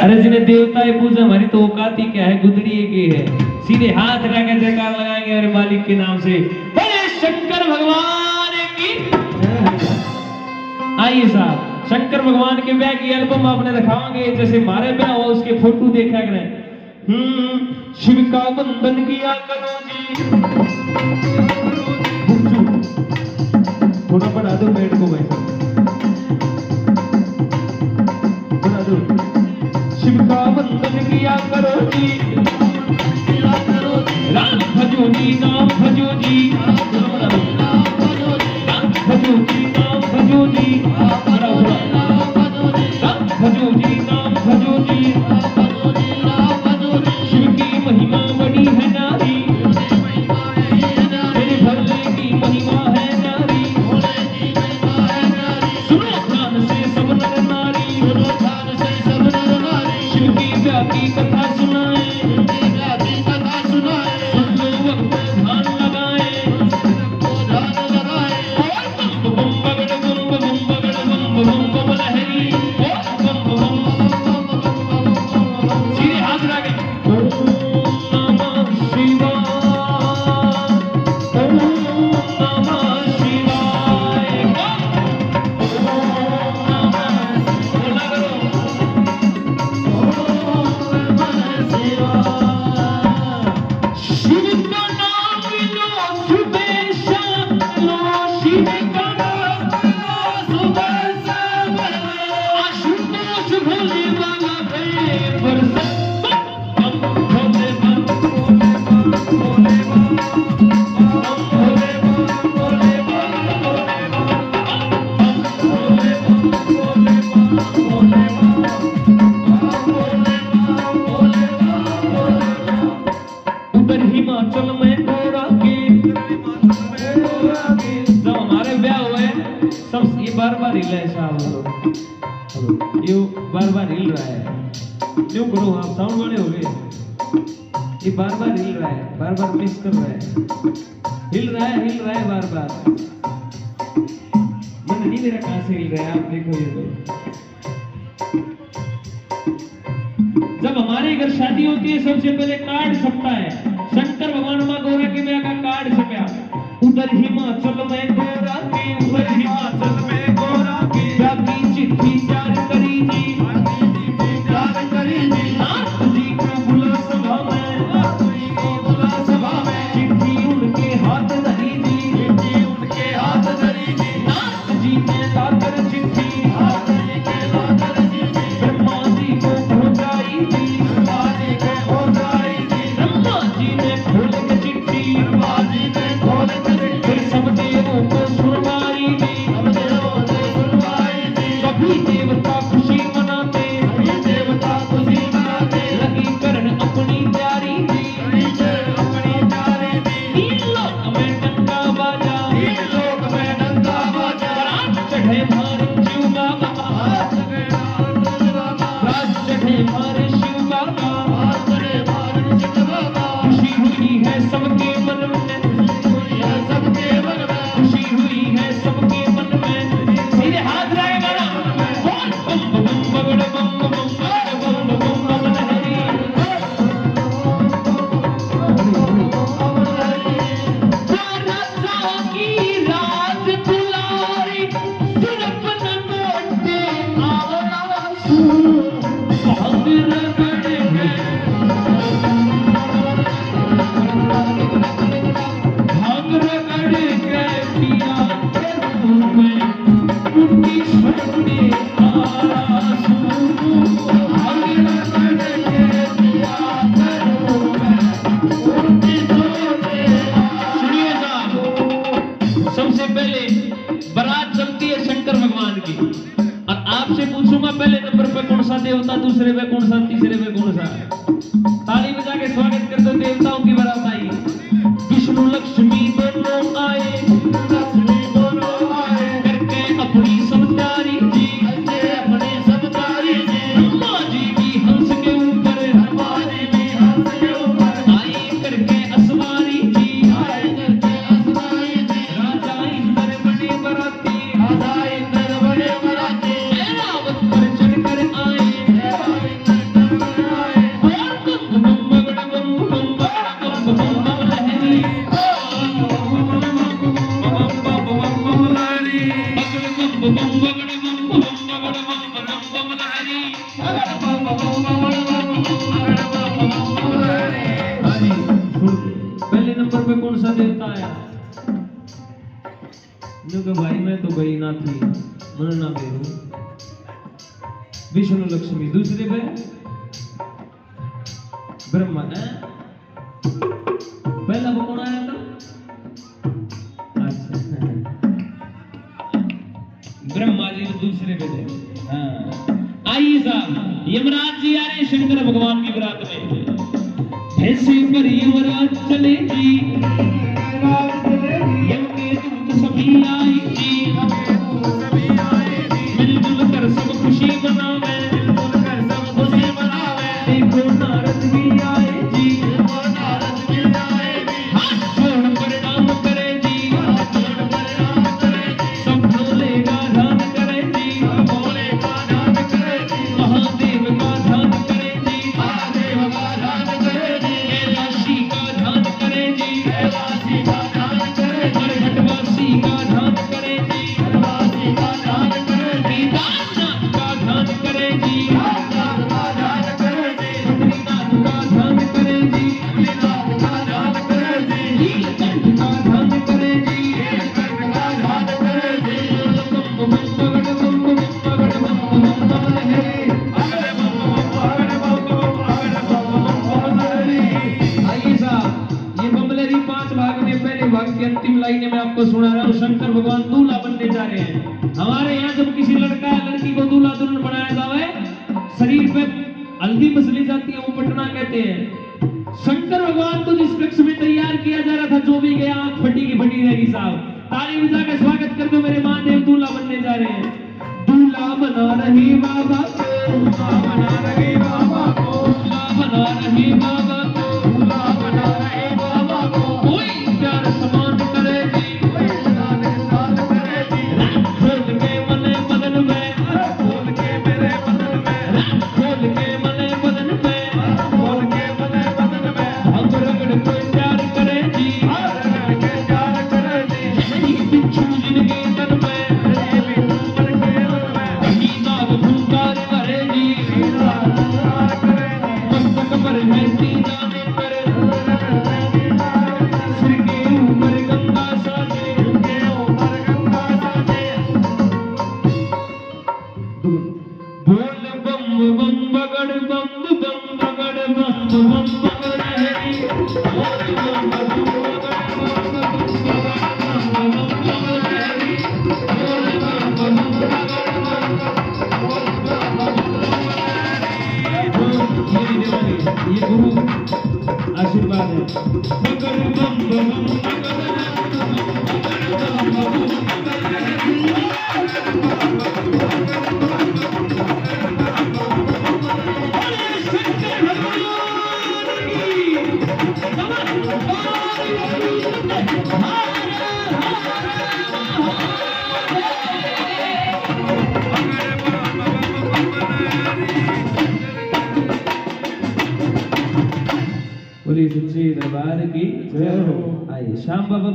अरे जिन्हें देवताएं पूजा हमारी तो औकात ही क्या है, गुदड़ी के है। सीधे हाथ लगा के जयकार लगाएंगे और मालिक के नाम से बोले शंकर भगवान की। आइए साहब, शंकर भगवान के ब्याह की एल्बम आपने दिखाओगे, जैसे हमारे ब्याह हुआ उसके फोटो देखा करें। शिव का बंधन किया करो जी। थोड़ा बढ़ा दो बेड को वैसे, बढ़ा दो। शिव का बंधन किया करो जी, राम भजो जी, नाम भजो जी, राम भजो जी, नाम भजो जी, राम भजो जी, नाम भजो जी। शिव की महिमा बड़ी है नारी, मेरे भोले की महिमा है नारी। सुनो ध्यान से सब नर नारी, शिव की ब्याह की कथा सुनाए, सुन लो वक्त ध्यान लगाए। बम बम बगड़ बम बम बगड़ बम बम बम लहरी, बम बम सीधे हाथ लगा के ओम नमः शिवाय, ओम नमः शिवाय, ओम नमः बोला करो, ओम नमः शिवाय। शिव का नाम लो सुबह शाम लो, शिव का नाम लो सुबह शाम लो, आशुतोष भोले बाबा भले बरसत बम भोले बम भोले बम भोले बम भोले बम भोले बम भोले बम भोले बम भोले बम भोले बम उधर हिमाचल में गोरा के, जब हमारे ब्याह हुए सब ये बार बार हिल रहा है साहब, ये बार बार हिल रहा है। क्यों करो आप साउंड वाले हो गए, ये बार बार हिल रहा है, बार बार मिस कर रहा है, हिल रहा है बार बार। मन नहीं मेरा कहां से हिल रहा है, आप देखो ये तो। जब हमारे घर शादी होती है सबसे पहले कार्ड छपता है, शंकर भगवान माँ गौरा के ब्याह का कार्ड छपा। उधर हिमाचल में गौरा के, उधर हिमाचल में गौरा के ब्याह की चिट्ठी तैयार करी जी, नाथ जी को बुला सभा में, चिट्ठी उनके हाथ धरी जी, नाथ जी ने लाकर चिट्ठी ब्रह्मा जी को पहुंचाई जी, ब्रह्मा जी ने खोल के चिट्ठी फिर सब देवों को सुनवाई जी। सभी देवता खुशी मनाते, लगी करन अपनी तैयारी जी। तीन लोक में डंका बाजा, रात चढ़े मारे शिव बाबा, रात चढ़े मारे शिव बाबा। खुशी हुई है सबके मन में, खुशी हुई है सबके मन में। सीधे हाथ रहेगा ना, बम बम बम बगड़ बम बम बगड़ बम बम बम लहरी। राजा की राज दुलारी, सिर्फ न मोटे आवाज़, भांग रगड़ के, भांग रगड़ के पिया के मुंह में, उनकी छोटे आंसू, भांग रगड़ के पिया के मुंह में, उनकी छोटे आंसू। सुनिए साहब, सबसे पहले बारात चलती है शंकर भगवान की, और आपसे पूछूंगा पहले नंबर पे कौन सा देवता, दूसरे पे कौन सा, तीसरे पे कौन सा। ताली बजा के स्वागत कर दो, देवताओं की बारात आई। विष्णु लक्ष्मी दोनों आए, करके अपनी सब तैयारी जी, ब्रह्मा जी भी हंस के ऊपर, आए करके असवारी जी, राजा इंद्र बने बराती, ऐरावत पर चढ़कर आए। हाँ जी, सुन के। पहले नंबर पे कौन सा देवता आया? जो भाई मैं तो गई ना थी मन ना बेरू, विष्णु लक्ष्मी। दूसरे पे ब्रह्मा है। पहला वो कौन आया था? अच्छा ब्रह्मा जी दूसरे पे थे। हाँ आइए साहब, यमराज जी आ रहे शंकर भगवान की बरात में। ऐसे पर यमराज चले जी, यम के दूत सभी आए जी, मिलजुल कर सब खुशी मनावे, देखो नारद भी आए जी, हाथ जोड़ प्रणाम करे जी, सब भोले का ध्यान करे जी, महादेव का ध्यान करे जी, कैलाशी का ध्यान करे जी, मरघटवासी का ध्यान करे जी, केदारनाथ का ध्यान करे जी, बद्रीनाथ का ध्यान करे जी, नीलकंठ का ध्यान करे जी, आइए साहब, ये बमलेरी 5 भाग में पहले भाग की अंतिम लाइन में आपको सुना रहा हूँ। शंकर भगवान दूल्हा बनने जा रहे हैं। हमारे यहाँ जब किसी लड़का या लड़की को दूल्हा दुल्हन बनाया जावे, शरीर पे हल्दी मसली जाती है, वो पटना कहते हैं। शंकर भगवान को जिस वृक्ष में तैयार किया जा रहा था, जो भी गया आंख फटी की फटी रहेगी साहब। ताली बजा के स्वागत कर दो, मेरे महादेव दूल्हा बनने जा रहे हैं। दूल्हा बना रहे बाबा को, दूल्हा बना रहे बाबा को, दूल्हा बना रहे बाबा को, दूल्हा बना रहे बाबा को। कोई प्यार समान करे जी, खोल के मने बदन में, खोल के मेरे बदन में, खोल के मने बदन में, खोल के मने बदन में, हम रगड़ के प्यार करे जी, रगड़ के प्यार करे जी। यही बिच्छू जिनके तन में, कहीं नाग भूंकार करे जी, मस्तक पर मेहंदी जाने पर, सिर के ऊपर गंगा साजे, बोल बम बम बगड़ बम बम बगड़ बम बम बगड़ है, बोल बम बम बगड़ बम बम बगड़ है, बोल बम बम बगड़ ये गुरु आशीर्वाद है। बगड़ बम बम बोलिए सच्चे दरबार की जय हो। आइए श्याम बाबा